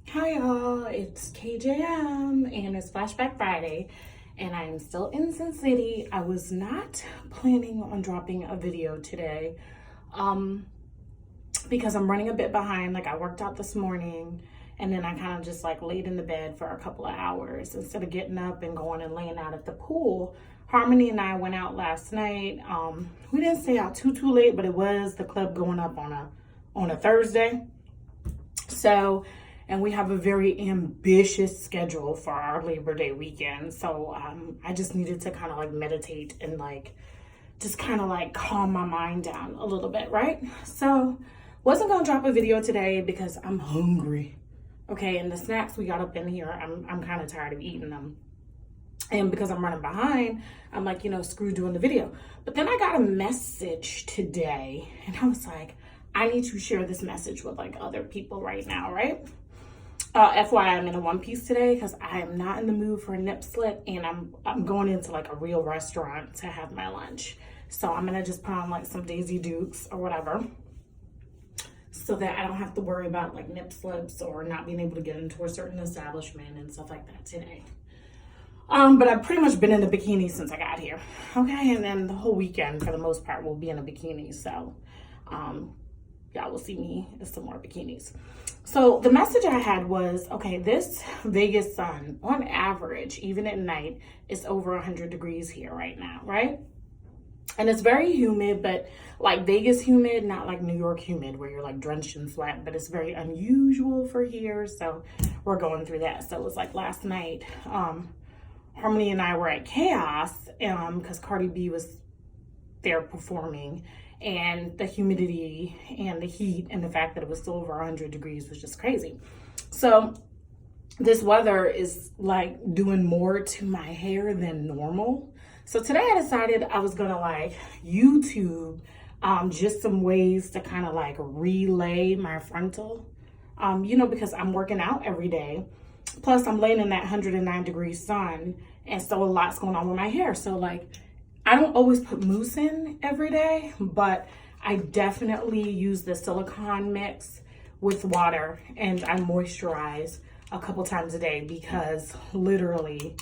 Hi y'all, it's KJM and it's Flashback Friday and I'm still in Sin City. I was not planning on dropping a video today because I'm running a bit behind. Like I worked out this morning and then I kind of just like laid in the bed for a couple of hours instead of getting up and going and laying out at the pool. Harmony and I went out last night. We didn't stay out too late, but it was the club going up on a Thursday. So, and we have a very ambitious schedule for our Labor Day weekend. So I just needed to kind of like meditate and like just kind of like calm my mind down a little bit, right? So wasn't gonna drop a video today because I'm hungry. Okay, and the snacks we got up in here, I'm kind of tired of eating them. And because I'm running behind, I'm like, screw doing the video. But then I got a message today and I was like, I need to share this message with like other people right now, right? FYI, I'm in a one piece today because I am not in the mood for a nip slip and I'm going into like a real restaurant to have my lunch. So I'm gonna just put on like some Daisy Dukes or whatever so that I don't have to worry about like nip slips or not being able to get into a certain establishment and stuff like that today. But I've pretty much been in a bikini since I got here. Okay, and then the whole weekend for the most part will be in a bikini. So y'all will see me in some more bikinis. So the message I had was, okay, this Vegas sun on average, even at night, is over 100 degrees here right now, right? And it's very humid, but like Vegas humid, not like New York humid where you're like drenched in sweat, but it's very unusual for here. So we're going through that. So it was like last night, Harmony and I were at Chaos because Cardi B was there performing, and the humidity and the heat and the fact that it was still over 100 degrees was just crazy. So this weather is like doing more to my hair than normal. So today I decided I was gonna like YouTube just some ways to kind of like relay my frontal, because I'm working out every day. Plus I'm laying in that 109 degree sun and still a lot's going on with my hair. So like, I don't always put mousse in every day, but I definitely use the silicone mix with water and I moisturize a couple times a day because literally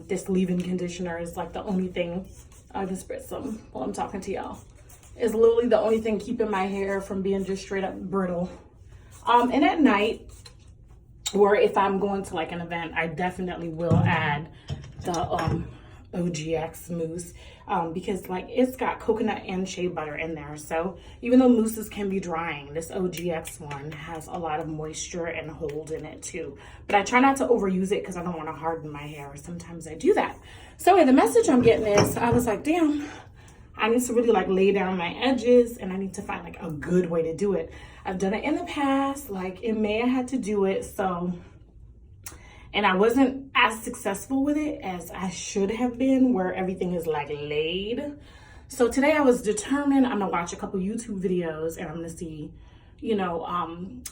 this leave-in conditioner is like the only thing, I can spritz some while I'm talking to y'all, is literally the only thing keeping my hair from being just straight up brittle. And at night, or if I'm going to like an event, I definitely will add the OGX mousse because like it's got coconut and shea butter in there. So even though mousses can be drying, this OGX one has a lot of moisture and hold in it too. But I try not to overuse it because I don't want to harden my hair. Sometimes I do that. So anyway, the message I'm getting is I was like, damn, I need to really like lay down my edges and I need to find like a good way to do it. I've done it in the past, like in May I had to do it. And I wasn't as successful with it as I should have been, where everything is like laid. So today I was determined I'm gonna watch a couple YouTube videos and I'm gonna see,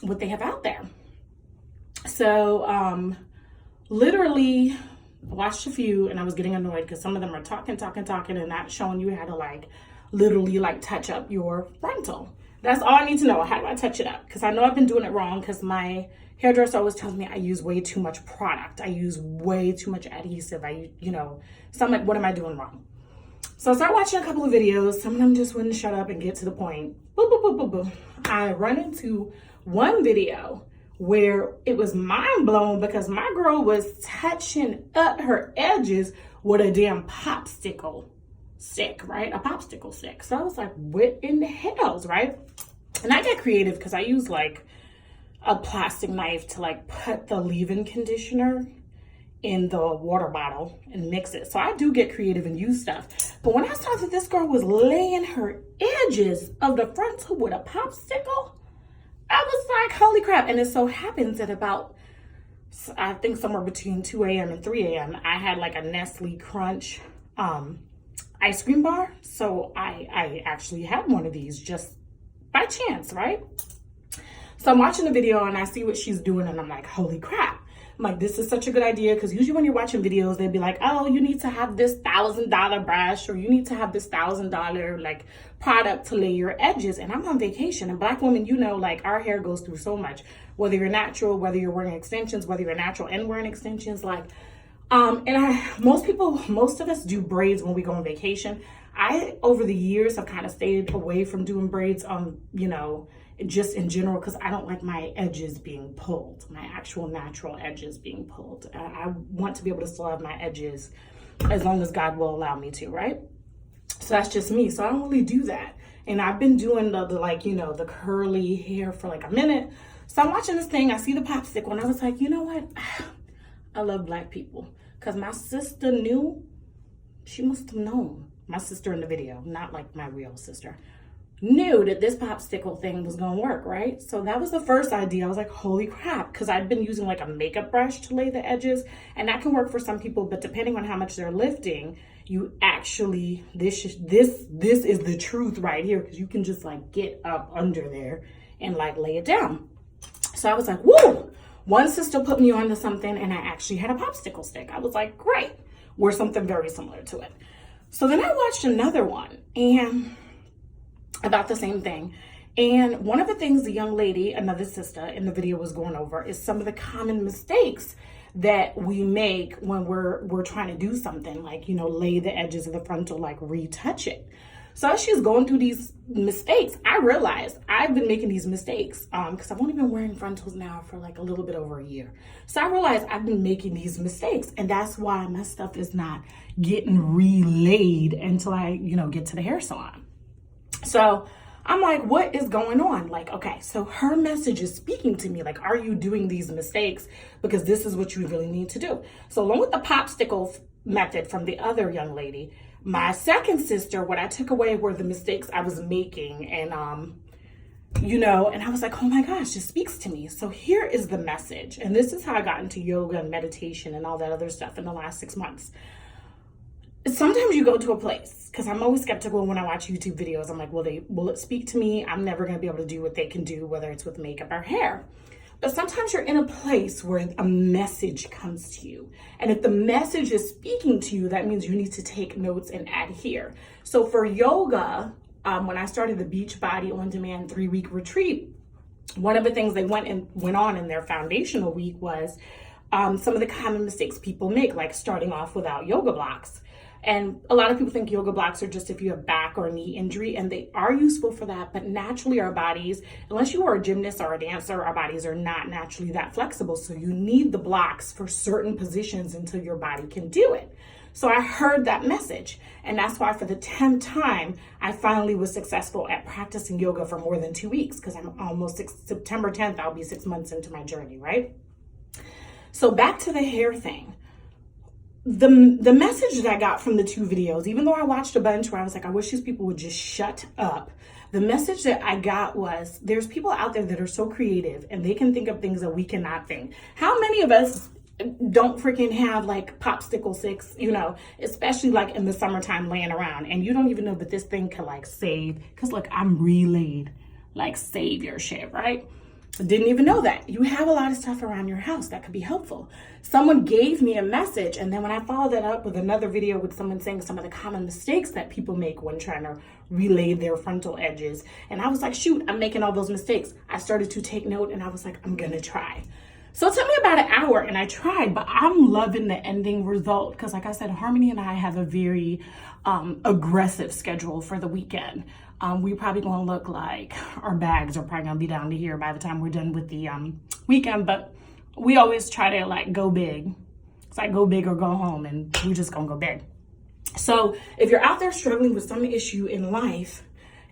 what they have out there. So literally watched a few and I was getting annoyed because some of them are talking and not showing you how to like literally like touch up your frontal. That's all I need to know. How do I touch it up? Because I know I've been doing it wrong because my hairdresser always tells me I use way too much product. I use way too much adhesive. So I'm like, what am I doing wrong? So I started watching a couple of videos. Some of them just wouldn't shut up and get to the point. Boop, boop, boop, boop, boop. I run into one video where it was mind blown because my girl was touching up her edges with a damn popsicle stick, right? A popsicle stick. So I was like, what in the hells, right? And I get creative because I use like a plastic knife to like put the leave-in conditioner in the water bottle and mix it. So I do get creative and use stuff. But when I saw that this girl was laying her edges of the frontal with a popsicle, I was like, holy crap. And it so happens that about, I think somewhere between 2 a.m. and 3 a.m., I had like a Nestle Crunch ice cream bar. So I actually had one of these just by chance, right? So I'm watching the video and I see what she's doing and I'm like, holy crap. I'm like, this is such a good idea, because usually when you're watching videos, they'd be like, oh, you need to have this $1,000 brush, or you need to have this $1,000 like product to lay your edges. And I'm on vacation, and Black women, like our hair goes through so much. whether you're natural, whether you're wearing extensions, whether you're natural and wearing extensions, like, most of us do braids when we go on vacation. I, over the years, have kind of stayed away from doing braids, just in general, because I don't like my edges being pulled, my actual natural edges being pulled. I want to be able to still have my edges as long as God will allow me to, right? So that's just me. So I don't really do that. And I've been doing the curly hair for like a minute. So I'm watching this thing, I see the Popsicle, and I was like, you know what? I love Black people. Because my sister knew, she must have known, my sister in the video, not like my real sister, knew that this Popsicle thing was gonna work, right? So that was the first idea. I was like, holy crap, because I'd been using like a makeup brush to lay the edges, and that can work for some people, but depending on how much they're lifting, you actually, this is the truth right here, because you can just like get up under there and like lay it down. So I was like, woo! One sister put me onto something, and I actually had a Popsicle stick. I was like, great, or something very similar to it. So then I watched another one, and about the same thing. And one of the things the young lady, another sister in the video, was going over is some of the common mistakes that we make when we're trying to do something, like, lay the edges of the frontal, like retouch it. So as she's going through these mistakes, I realized I've been making these mistakes because I've only been wearing frontals now for like a little bit over a year. So I realized I've been making these mistakes, and that's why my stuff is not getting relayed until I, get to the hair salon. So I'm like, what is going on? Like, okay, so her message is speaking to me. Like, are you doing these mistakes? Because this is what you really need to do. So along with the Popsicle method from the other young lady, my second sister, what I took away were the mistakes I was making. And, and I was like, oh my gosh, this speaks to me. So here is the message. And this is how I got into yoga and meditation and all that other stuff in the last 6 months. Sometimes you go to a place, because I'm always skeptical when I watch YouTube videos. I'm like, will it speak to me? I'm never going to be able to do what they can do, whether it's with makeup or hair. But sometimes you're in a place where a message comes to you. And if the message is speaking to you, that means you need to take notes and adhere. So for yoga, when I started the Beachbody On Demand 3-week retreat, one of the things they went on in their foundational week was some of the common mistakes people make, like starting off without yoga blocks. And a lot of people think yoga blocks are just if you have back or knee injury, and they are useful for that. But naturally, our bodies, unless you are a gymnast or a dancer, our bodies are not naturally that flexible. So you need the blocks for certain positions until your body can do it. So I heard that message. And that's why for the 10th time, I finally was successful at practicing yoga for more than 2 weeks, because I'm almost September 10th, I'll be 6 months into my journey, right? So back to the hair thing. The message that I got from the 2 videos, even though I watched a bunch where I was like, I wish these people would just shut up. The message that I got was, there's people out there that are so creative and they can think of things that we cannot think. How many of us don't freaking have like Popsicle sticks, especially like in the summertime laying around, and you don't even know that this thing can like save, because look, I'm relayed, like save your shit, right? Didn't even know that. You have a lot of stuff around your house that could be helpful. Someone gave me a message, and then when I followed that up with another video with someone saying some of the common mistakes that people make when trying to relay their frontal edges, and I was like, shoot, I'm making all those mistakes. I started to take note, and I was like, I'm gonna try. So it took me about an hour, and I tried, but I'm loving the ending result, because like I said, Harmony and I have a very aggressive schedule for the weekend. We probably gonna look like our bags are probably gonna be down to here by the time we're done with the weekend, but we always try to like go big. It's like go big or go home, and we just gonna go big. So if you're out there struggling with some issue in life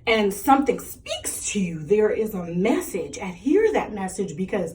and something speaks to you, there is a message. Adhere that message, because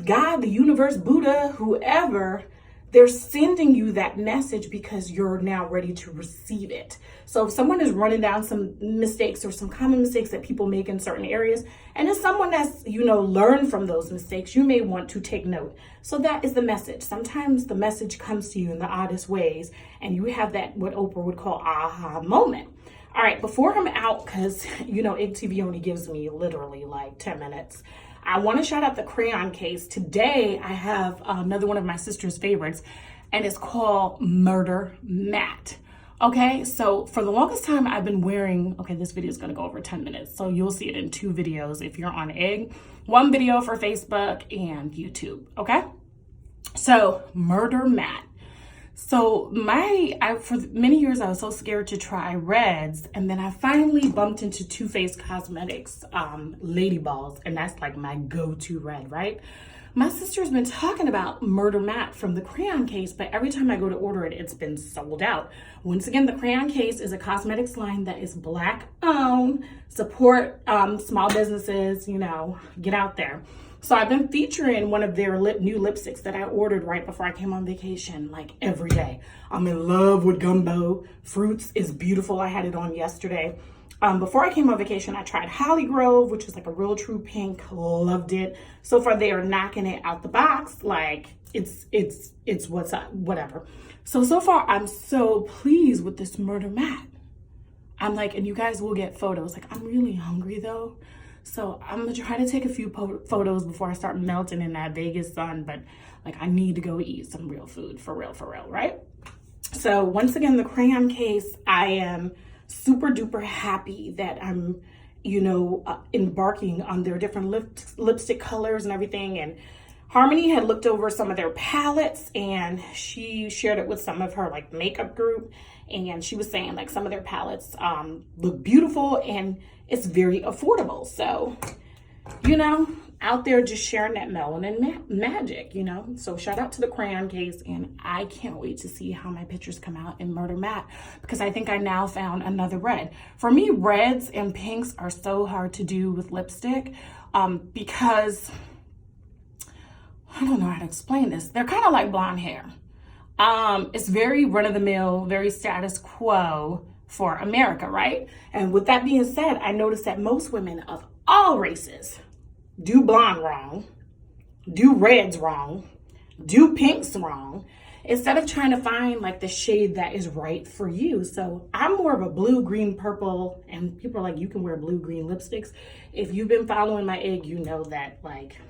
God, the universe, Buddha, whoever, they're sending you that message because you're now ready to receive it. So if someone is running down some mistakes or some common mistakes that people make in certain areas, and as someone that's, learned from those mistakes, you may want to take note. So that is the message. Sometimes the message comes to you in the oddest ways, and you have that, what Oprah would call aha moment. All right, before I'm out, because, IGTV only gives me literally like 10 minutes. I want to shout out the crayon case. Today, I have another one of my sister's favorites, and it's called Murder Matte. Okay, so for the longest time, I've been wearing, okay, this video is gonna go over 10 minutes, so you'll see it in 2 videos if you're on egg. 1 video for Facebook and YouTube, okay? So, Murder Matte. So for many years, I was so scared to try reds, and then I finally bumped into Too Faced Cosmetics Lady Balls, and that's like my go-to red, right? My sister's been talking about Murder Matte from the crayon case, but every time I go to order it, it's been sold out. Once again, the crayon case is a cosmetics line that is Black owned. Support small businesses, you know, get out there. So I've been featuring one of their new lipsticks that I ordered right before I came on vacation, like every day. I'm in love with Gumbo. Fruits is beautiful. I had it on yesterday. Before I came on vacation, I tried Holly Grove, which is like a real true pink. Loved it. So far, they are knocking it out the box. Like it's what's up, whatever. So far, I'm so pleased with this Murder Matte. I'm like, and you guys will get photos. Like, I'm really hungry though. So I'm gonna try to take a few photos before I start melting in that Vegas sun. But like, I need to go eat some real food, for real, right? So once again, the crayon case, I am super duper happy that I'm, you know, embarking on their different lipstick colors and everything. And Harmony had looked over some of their palettes, and she shared it with some of her like makeup group, and she was saying like some of their palettes look beautiful and it's very affordable. So, you know, out there just sharing that melanin magic, you know. So shout out to the crayon case, and I can't wait to see how my pictures come out in Murder Matte, because I think I now found another red. For me, reds and pinks are so hard to do with lipstick because I don't know how to explain this. They're kind of like blonde hair. It's very run-of-the-mill, very status quo for America, right? And with that being said, I noticed that most women of all races do blonde wrong, do reds wrong, do pinks wrong, instead of trying to find like the shade that is right for you. So I'm more of a blue, green, purple, and people are like, you can wear blue, green lipsticks. If you've been following my egg, you know that like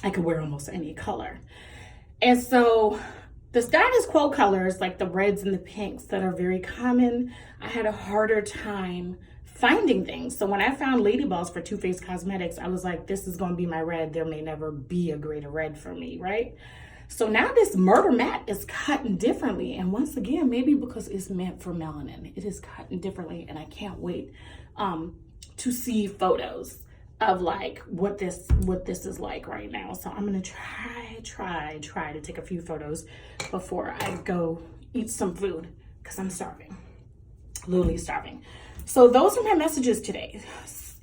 I could wear almost any color. And so the status quo colors, like the reds and the pinks that are very common, I had a harder time finding things. So when I found Lady Balls for Too Faced Cosmetics, I was like, this is going to be my red. There may never be a greater red for me, right? So now this Murder Matte is cutting differently. And once again, maybe because it's meant for melanin, it is cutting differently. And I can't wait to see photos of like what this is like right now. So I'm gonna try to take a few photos before I go eat some food, because I'm starving, literally starving. So those are my messages today.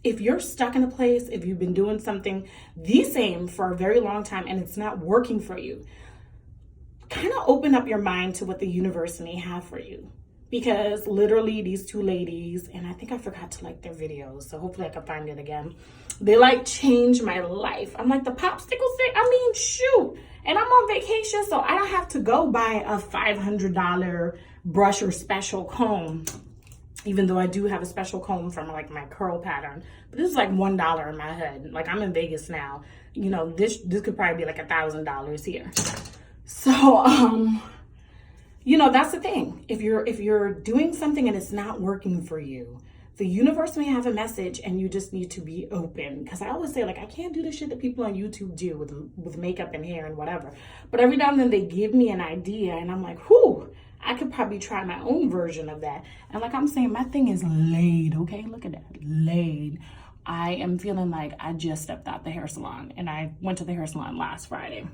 If you're stuck in a place, if you've been doing something the same for a very long time and it's not working for you, kind of open up your mind to what the universe may have for you. Because literally these 2 ladies, and I think I forgot to like their videos, so hopefully I can find it again. They like changed my life. I'm like, the popsicle thing, I mean, shoot. And I'm on vacation, so I don't have to go buy a $500 brush or special comb, even though I do have a special comb from like my curl pattern. But this is like $1 in my head. Like, I'm in Vegas now. You know, this could probably be like $1,000 here. So, you know, that's the thing. If you're doing something and it's not working for you, the universe may have a message, and you just need to be open. Because I always say, like, I can't do the shit that people on YouTube do with makeup and hair and whatever. But every now and then they give me an idea, and I'm like, whew, I could probably try my own version of that. And like I'm saying, my thing is laid, okay? Look at that, laid. I am feeling like I just stepped out the hair salon, and I went to the hair salon last Friday.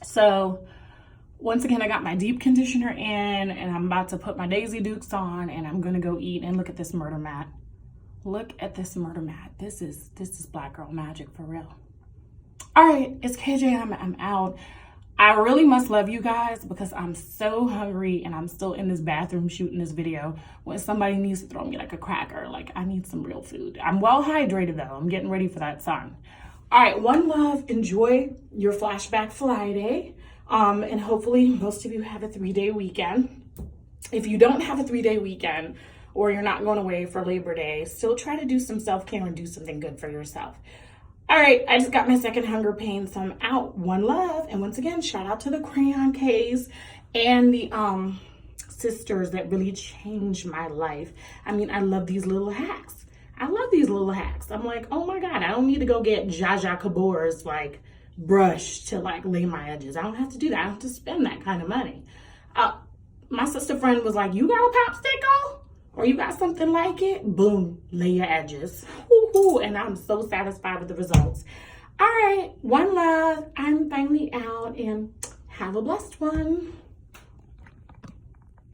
So once again, I got my deep conditioner in, and I'm about to put my Daisy Dukes on, and I'm gonna go eat. And look at this Murder Matte. Look at this Murder Matte. This is black girl magic for real. All right, it's KJ. I'm out. I really must love you guys, because I'm so hungry, and I'm still in this bathroom shooting this video when somebody needs to throw me like a cracker. Like, I need some real food. I'm well hydrated though. I'm getting ready for that sun. All right, one love. Enjoy your Flashback Friday. And hopefully most of you have a 3-day weekend. If you don't have a 3-day weekend, or you're not going away for Labor Day, still try to do some self-care and do something good for yourself. All right, I just got my second hunger pain, so I'm out. One love. And once again, shout out to the crayon case and the sisters that really changed my life. I mean, I love these little hacks. I love these little hacks. I'm like, oh my God, I don't need to go get Zsa Zsa Gabor's like brush to like lay my edges. I don't have to do that. I don't have to spend that kind of money. My sister friend was like, you got a Popsicle? Or you got something like it? Boom, lay your edges. Woo-hoo. And I'm so satisfied with the results. All right, one love. I'm finally out, and have a blessed one.